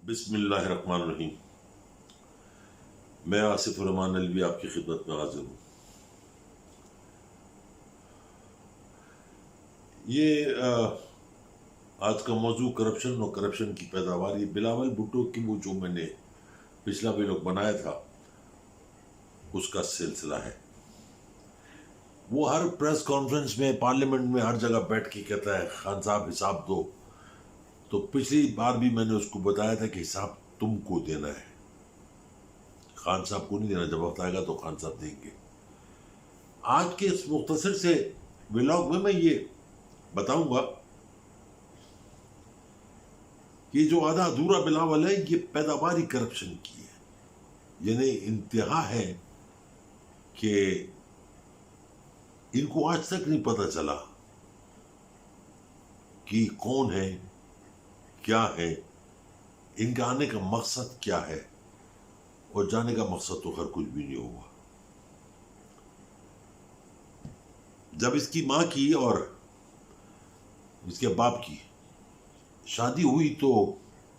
بسم اللہ الرحمن الرحیم۔ میں آصف الرحمان الوی آپ کی خدمت میں حاضر ہوں۔ یہ آج کا موضوع کرپشن اور کرپشن کی پیداوار، یہ بلاول بھٹو کی وہ جو میں نے پچھلا ویلوگ بنایا تھا اس کا سلسلہ ہے۔ وہ ہر پریس کانفرنس میں، پارلیمنٹ میں، ہر جگہ بیٹھ کے کہتا ہے خان صاحب حساب دو۔ تو پچھلی بار بھی میں نے اس کو بتایا تھا کہ حساب تم کو دینا ہے، خان صاحب کو نہیں دینا۔ جب وقت آئے گا تو خان صاحب دیں گے۔ آج کے اس مختصر سے ولاگ میں یہ بتاؤں گا کہ جو آدھا ادھورا بلاول ہے یہ پیداوار ہی کرپشن کی ہے۔ یعنی انتہا ہے کہ ان کو آج تک نہیں پتہ چلا کہ کون ہے، کیا ہے، ان کے آنے کا مقصد کیا ہے، اور جانے کا مقصد تو خیر کچھ بھی نہیں ہوا۔ جب اس کی ماں کی اور اس کے باپ کی شادی ہوئی تو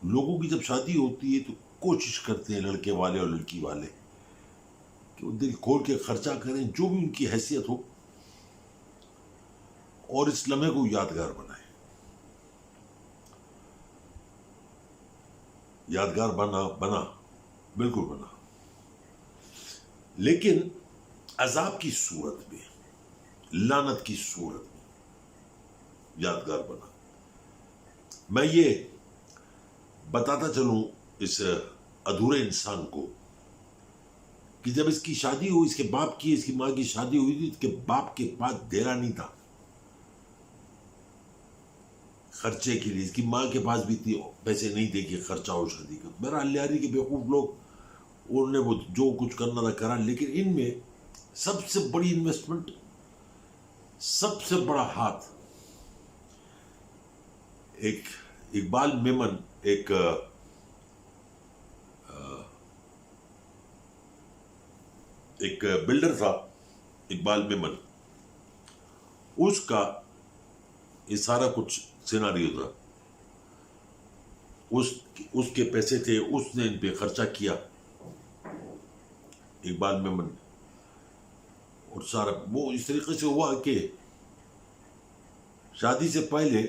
لوگوں کی جب شادی ہوتی ہے تو کوشش کرتے ہیں لڑکے والے اور لڑکی والے کہ وہ دل کھول کے خرچہ کریں، جو بھی ان کی حیثیت ہو، اور اس لمحے کو یادگار بنائیں۔ یادگار بنا بالکل بنا، لیکن عذاب کی صورت میں، لعنت کی صورت میں یادگار بنا۔ میں یہ بتاتا چلوں اس ادھورے انسان کو کہ جب اس کی شادی ہوئی، اس کے باپ کی، اس کی ماں کی شادی ہوئی تھی، اس کے باپ کے پاس دیرا نہیں تھا خرچے کے لیے، اس کی ماں کے پاس بھی تھی، پیسے نہیں دے کے خرچہ ہو شادی کا۔ میرا ہلیاری کے بیوقوف لوگ، انہوں نے وہ جو کچھ کرنا تھا کرا، لیکن ان میں سب سے بڑی انویسٹمنٹ، سب سے بڑا ہاتھ ایک اقبال میمن، ایک بلڈر تھا اقبال میمن، اس کا یہ سارا کچھ سیناریو تھا، اس کے پیسے تھے، اس نے ان پہ خرچہ کیا اقبال میمن، اور سارا وہ اس طریقے سے ہوا کہ شادی سے پہلے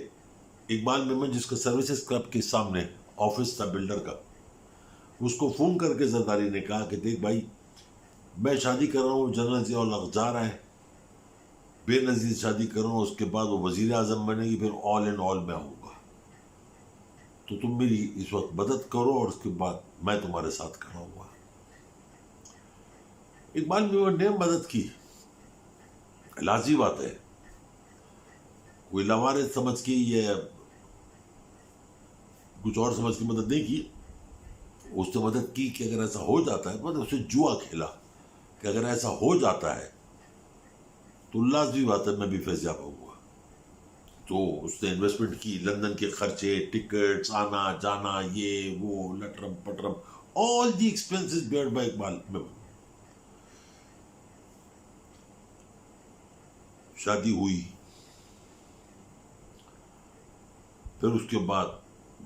اقبال میمن، جس کا سروسز کلب کے سامنے آفس تھا بلڈر کا، اس کو فون کر کے زرداری نے کہا کہ دیکھ بھائی، میں شادی کر رہا ہوں، جنرل ضیاء الحق جا رہا ہے، بے نظیر شادی کر رہا ہوں، اس کے بعد وہ وزیر اعظم بنے گی، پھر آل اینڈ آل میں ہوں گا، تو تم میری اس وقت مدد کرو، اور اس کے بعد میں تمہارے ساتھ کھڑا ہوا۔ اقبال میمن نے مدد کی، لازمی بات ہے، کوئی لوارث سمجھ کے یا کچھ اور سمجھ کے مدد نہیں کی، اس نے مدد کی کہ اگر ایسا ہو جاتا ہے، مطلب اسے جوا کھیلا کہ اگر ایسا ہو جاتا ہے تو لازمی بات ہے میں بھی فیض یاب ہوں گا۔ تو اس نے انویسٹمنٹ کی، لندن کے خرچے، ٹکٹس، آنا جانا، یہ وہ لٹرم پٹرم، all the expenses bear by Iqbal Memon. شادی ہوئی، پھر اس کے بعد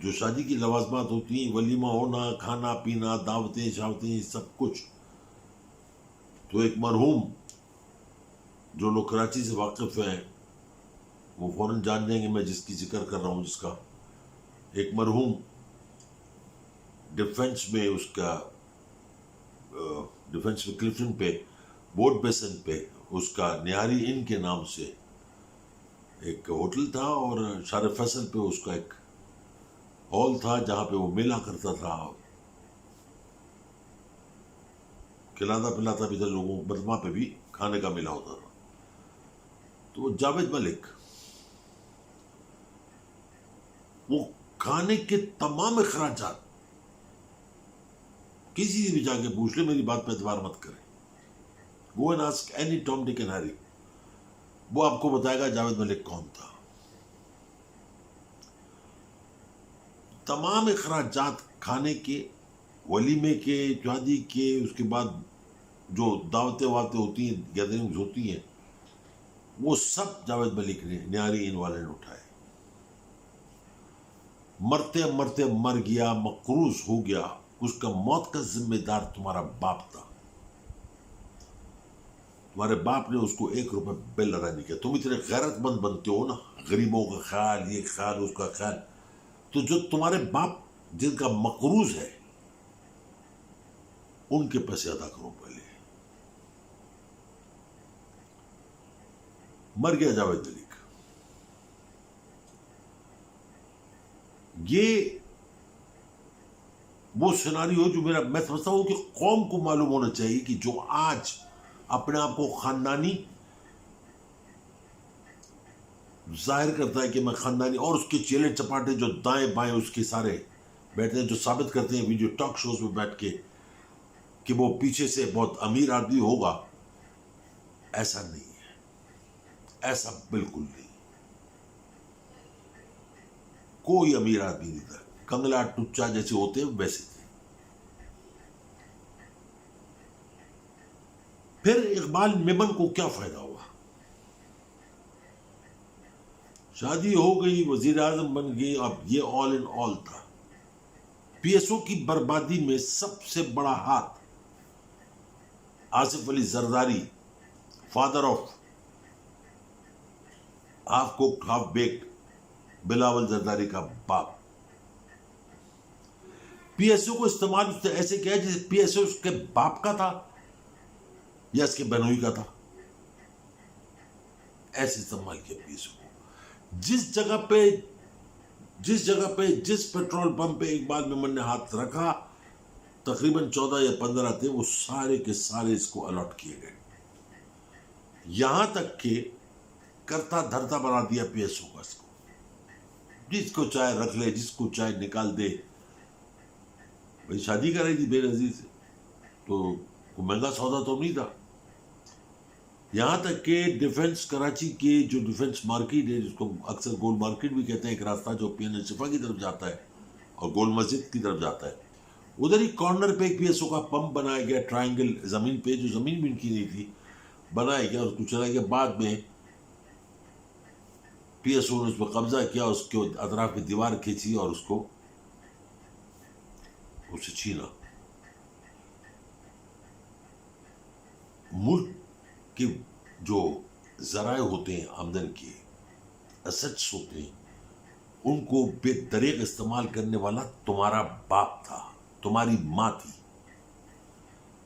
جو شادی کی لوازمات ہوتی ہیں، ولیمہ ہونا، کھانا پینا، دعوتیں شاوتیں، سب کچھ، تو ایک مرحوم، جو لوگ کراچی سے واقف ہیں وہ فوراً جان جائیں گے میں جس کی ذکر کر رہا ہوں، جس کا ایک مرحوم ڈیفنس میں، اس کا ڈیفنس میں کلفٹن پہ، بورڈ بیسن پہ، اس کا نیاری ان کے نام سے ایک ہوٹل تھا، اور شارع فیصل پہ اس کا ایک ہال تھا جہاں پہ وہ ملا کرتا تھا، کھلاتا پلاتا بھی تھا لوگوں کو، بدماں پہ بھی کھانے کا ملا ہوتا تھا۔ تو جاوید ملک، وہ کھانے کے تمام اخراجات، کسی سے بھی جا کے پوچھ لے، میری بات پہ اعتبار مت کریں، go and ask any Tom Dick and Harry, وہ آپ کو بتائے گا جاوید ملک کون تھا۔ تمام اخراجات کھانے کے، ولیمے کے، شادی کے، اس کے بعد جو دعوتیں ہوتی ہیں، گیدرنگز ہوتی ہیں، وہ سب جاوید ملک نے، نیاری ان والے نے اٹھائے۔ مرتے مرتے مر گیا، مقروض ہو گیا، اس کا موت کا ذمہ دار تمہارا باپ تھا. تمہارے باپ نے اس کو 1 روپے بل ادا نہیں کیا. تم اتنے غیرت مند بنتے ہو نا، غریبوں کا خیال، یہ خیال، اس کا خیال. تو جو تمہارے باپ جن کا مقروض ہے ان کے پیسے ادا کرو پہلے. مر گیا جاوید ملک. یہ وہ سیناریو جو میں سمجھتا ہوں کہ قوم کو معلوم ہونا چاہیے کہ جو آج اپنے آپ کو خاندانی ظاہر کرتا ہے کہ میں خاندانی، اور اس کے چیلے چپاٹے جو دائیں بائیں اس کے سارے بیٹھتے ہیں، جو ثابت کرتے ہیں ویڈیو ٹاک شوز میں بیٹھ کے کہ وہ پیچھے سے بہت امیر آدمی ہوگا. ایسا نہیں ہے، ایسا بالکل نہیں. کوئی امیر آدمی نہیں تھا. کنگلا ٹچا جیسے ہوتے ہیں ویسے تھے. پھر اقبال میمن کو کیا فائدہ ہوا؟ شادی ہو گئی، وزیر اعظم بن گئی. اب یہ آل ان آل تھا. پی ایس او کی بربادی میں سب سے بڑا ہاتھ Asif Ali Zardari, father of half cooked half baked Bilawal Zardari کا باپ. پی ایس او کو استعمال اس نے ایسے کیا جیسے پی ایس او اس کے باپ کا تھا یا اس کے بہنوئی کا تھا. ایسے استعمال کیا پی ایس او کو. جس جگہ پہ جس پیٹرول پمپ پہ اقبال میمن نے ہاتھ رکھا، تقریباً 14 یا 15 تھے، وہ سارے کے سارے اس کو الاٹ کیے گئے. یہاں تک کہ کرتا دھرتا بنا دیا پی ایس او کا اس کو. جس کو چاہے رکھ لے، جس کو چاہے نکال دے. بھائی شادی کر رہی تھی بے نظیر سے تو کوئی مہنگا سودا تو نہیں تھا. یہاں تک کہ ڈیفنس کراچی کے جو ڈیفنس مارکیٹ ہے، جس کو اکثر گول مارکیٹ بھی کہتے ہیں، ایک راستہ جو پی این شفا کی طرف جاتا ہے اور گول مسجد کی طرف جاتا ہے، ادھر ہی کارنر پہ ایک پی ایس او کا پمپ بنایا گیا، ٹرائنگل زمین پہ، جو زمین بھی ان کی نہیں تھی، بنایا گیا. اس کو چلایا گیا. بعد میں پی ایس او نے اس پہ قبضہ کیا، اس کے اطراف پہ دیوار کھینچی اور اس کو اسے چھینا. ملک کے جو ذرائع ہوتے ہیں آمدن کے، اسٹس ہوتے ہیں، ان کو بے دریغ استعمال کرنے والا تمہارا باپ تھا، تمہاری ماں تھی.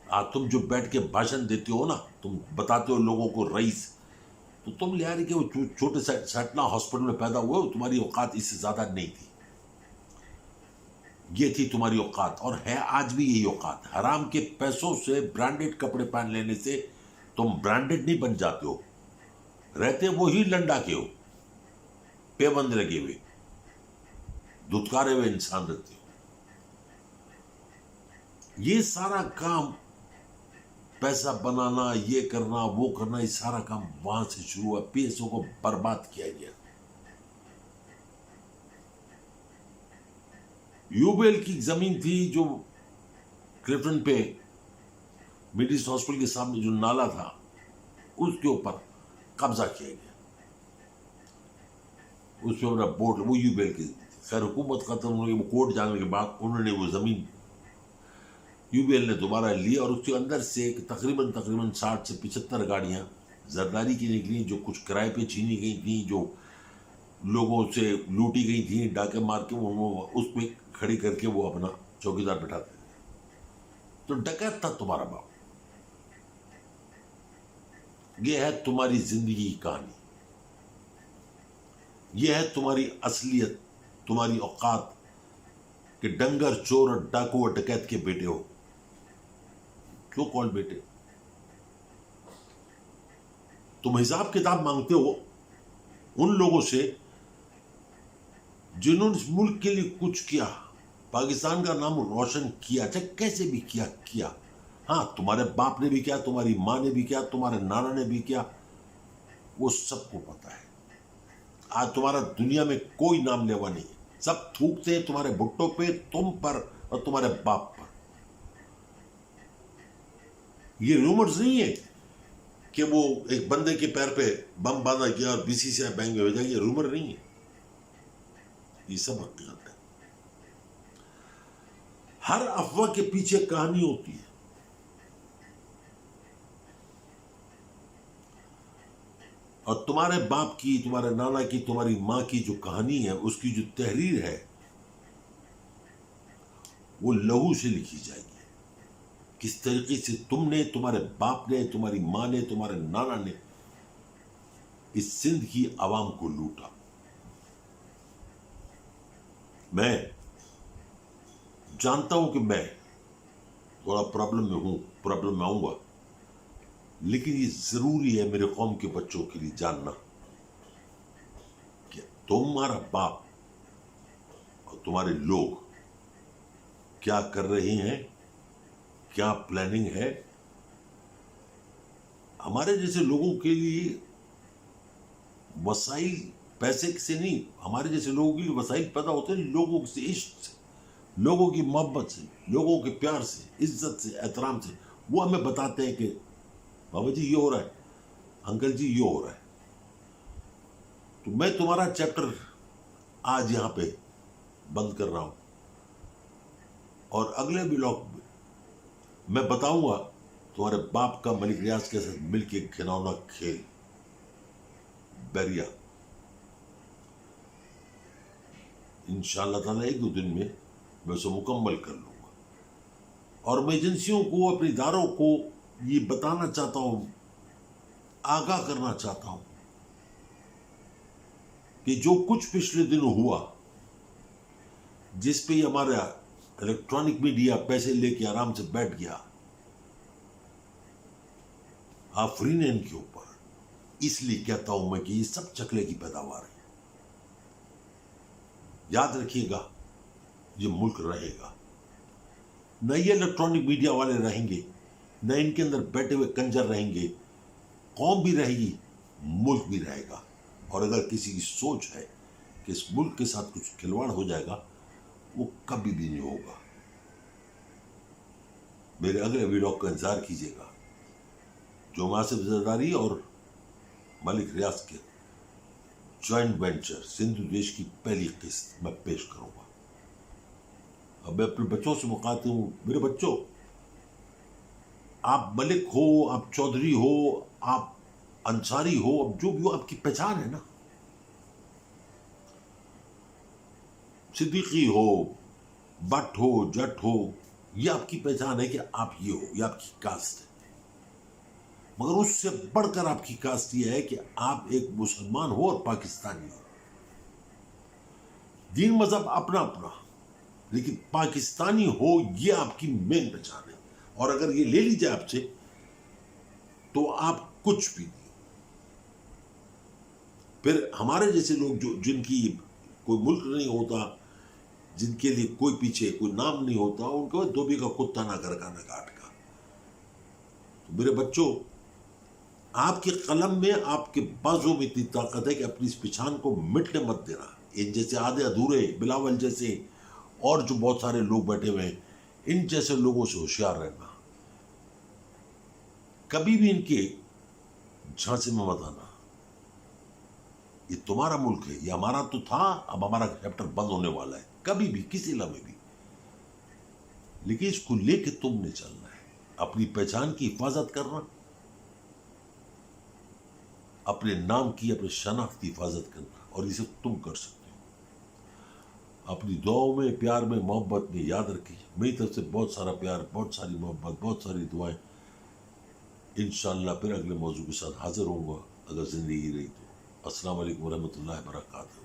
آج تم جو بیٹھ کے بھاشن دیتے ہو نا، تم بتاتے ہو لوگوں کو رئیس، تو تم لے آ رہی کہ وہ چھوٹے سیٹنا ہاسپٹل میں پیدا ہوئے، تمہاری اوقات اس سے زیادہ نہیں تھی. یہ تھی تمہاری اوقات، اور ہے آج بھی یہی اوقات. حرام کے پیسوں سے برانڈڈ کپڑے پہن لینے سے تم برانڈڈ نہیں بن جاتے ہو. رہتے وہی لنڈا کے ہو، پیبند لگے ہوئے، دھتکارے ہوئے انسان رہتے ہو. یہ سارا کام پیسہ بنانا، یہ کرنا وہ کرنا، یہ سارا کام وہاں سے شروع ہوا. پی ایس او کو برباد کیا گیا. یوبیل کی زمین تھی جو کلفٹن پہ مڈ ایسٹ ہاسپٹل کے سامنے جو نالا تھا، اس کے اوپر قبضہ کیا گیا. اس پہ اپنا بورڈ، وہ یوبیل کی. خیر حکومت ختم ہونے کے کورٹ جانے کے بعد انہوں نے وہ زمین یوبیل نے دوبارہ لی، اور اس کے اندر سے تقریباً 60 سے 75 گاڑیاں زرداری کی نکلی، جو کچھ کرائے پہ چھینی گئی تھیں، جو لوگوں سے لوٹی گئی تھیں ڈاکے مار کے، وہ اس پہ کھڑی کر کے وہ اپنا چوکیدار بٹھاتے تھے. تو ڈکیت تھا تمہارا باپ. یہ ہے تمہاری زندگی کی کہانی. یہ ہے تمہاری اصلیت، تمہاری اوقات، کہ ڈنگر، چور اور ڈاکو اور ڈکیت کے بیٹے ہو. کیوں کون بیٹے؟ تم حساب کتاب مانگتے ہو ان لوگوں سے جنہوں نے اس ملک کے لیے کچھ کیا، پاکستان کا نام روشن کیا، چاہے کیسے بھی کیا. ہاں، تمہارے باپ نے بھی کیا، تمہاری ماں نے بھی کیا، تمہارے نانا نے بھی کیا، وہ سب کو پتا ہے. آج تمہارا دنیا میں کوئی نام لیوا نہیں ہے. سب تھوکتے ہیں تمہارے بھٹو پہ، تم پر اور تمہارے باپ پر. یہ رومرز نہیں ہے کہ وہ ایک بندے کے پیر پہ بم باندھا گیا اور BCCI بینک میں بھیجا گیا. یہ رومر نہیں ہے، یہ سب حقیقت ہے. ہر افواہ کے پیچھے کہانی ہوتی ہے. اور تمہارے باپ کی، تمہارے نانا کی، تمہاری ماں کی جو کہانی ہے، اس کی جو تحریر ہے، وہ لہو سے لکھی جائے گی. کس طریقے سے تم نے، تمہارے باپ نے، تمہاری ماں نے، تمہارے نانا نے اس سندھ کی عوام کو لوٹا. میں جانتا ہوں کہ میں تھوڑا پرابلم میں ہوں، پرابلم میں آؤں گا، لیکن یہ ضروری ہے میرے قوم کے بچوں کے لیے جاننا کہ تمہارا باپ اور تمہارے لوگ کیا کر رہے ہیں، کیا پلاننگ ہے. ہمارے جیسے لوگوں کے لیے وسائل پیسے سے نہیں، ہمارے جیسے لوگوں کے لیے وسائل پیدا ہوتے ہیں لوگوں سے، عشق سے، لوگوں کی محبت سے، لوگوں کے پیار سے، عزت سے، احترام سے. وہ ہمیں بتاتے ہیں کہ بابا جی یہ ہو رہا ہے، انکل جی یہ ہو رہا ہے. تو میں تمہارا چیپٹر آج یہاں پہ بند کر رہا ہوں، اور اگلے ولاگ میں بتاؤں گا تمہارے باپ کا ملک ریاض کے ساتھ مل کے گھناؤنا کھیل بیریا. انشاءاللہ تعالیٰ ایک دو دن میں اسے مکمل کر لوں گا. اور میں ایجنسیوں کو، اپنے اداروں کو یہ بتانا چاہتا ہوں، آگاہ کرنا چاہتا ہوں کہ جو کچھ پچھلے دنوں ہوا، جس پہ ہمارا الیکٹرانک میڈیا پیسے لے کے آرام سے بیٹھ گیا آفرین ان کے اوپر، اس لیے کہتا ہوں میں کہ یہ سب چکلے کی پیداوار ہے. یاد رکھیے گا، یہ ملک رہے گا. نہ یہ الیکٹرانک میڈیا والے رہیں گے، نہ ان کے اندر بیٹھے ہوئے کنجر رہیں گے. قوم بھی رہے گی، ملک بھی رہے گا. اور اگر کسی کی سوچ ہے کہ اس ملک کے ساتھ کچھ کھلواڑ ہو جائے گا، وہ کبھی بھی نہیں ہوگا. میرے اگلے ویڈیو کا انتظار کیجیے گا، جو مناسب زرداری اور ملک ریاض کے جوائنٹ وینچر سندھ دیش کی پہلی قسط میں پیش کروں گا. اب میں اپنے بچوں سے مخاطب ہوں، میرے بچوں، آپ ملک ہو، آپ چودھری ہو، آپ انصاری ہو، اب جو بھی ہو، آپ کی پہچان ہے نا. صدیقی ہو، بٹ ہو، جٹ ہو، یہ آپ کی پہچان ہے کہ آپ یہ ہو، یہ آپ کی کاسٹ ہے. مگر اس سے بڑھ کر آپ کی کاسٹ یہ ہے کہ آپ ایک مسلمان ہو اور پاکستانی ہو. دین مذہب اپنا اپنا، لیکن پاکستانی ہو، یہ آپ کی مین پہچان ہے. اور اگر یہ لے لی جائے آپ سے تو آپ کچھ بھی نہیں. پھر ہمارے جیسے لوگ جن کی کوئی ملک نہیں ہوتا، جن کے لیے کوئی پیچھے کوئی نام نہیں ہوتا، ان کو دھوبی کا کتا نہ گھر کا نہ گاٹ کا. تو میرے بچوں، آپ کے قلم میں، آپ کے بازوں میں اتنی طاقت ہے کہ اپنی اس پہچان کو مٹنے مت دینا. ان جیسے آدھے ادھورے، بلاول جیسے اور جو بہت سارے لوگ بیٹھے ہوئے ہیں، ان جیسے لوگوں سے ہوشیار رہنا. کبھی بھی ان کے جھانسے میں مت آنا. یہ تمہارا ملک ہے، یہ ہمارا تو تھا، اب ہمارا چیپٹر بند ہونے والا ہے. کبھی بھی، کسی لمحے بھی. لیکن اس کو لے کے تم نے چلنا ہے. اپنی پہچان کی حفاظت کرنا، اپنے نام کی، اپنے شناخت کی حفاظت کرنا، اور اسے تم کر سکتے ہو. اپنی دعاؤں میں، پیار میں، محبت میں یاد رکھیے. میری طرف سے بہت سارا پیار، بہت ساری محبت، بہت ساری دعائیں. انشاءاللہ پھر اگلے موضوع کے ساتھ حاضر ہوں گا اگر زندگی رہی تو. السلام علیکم ورحمۃ اللہ وبرکاتہ.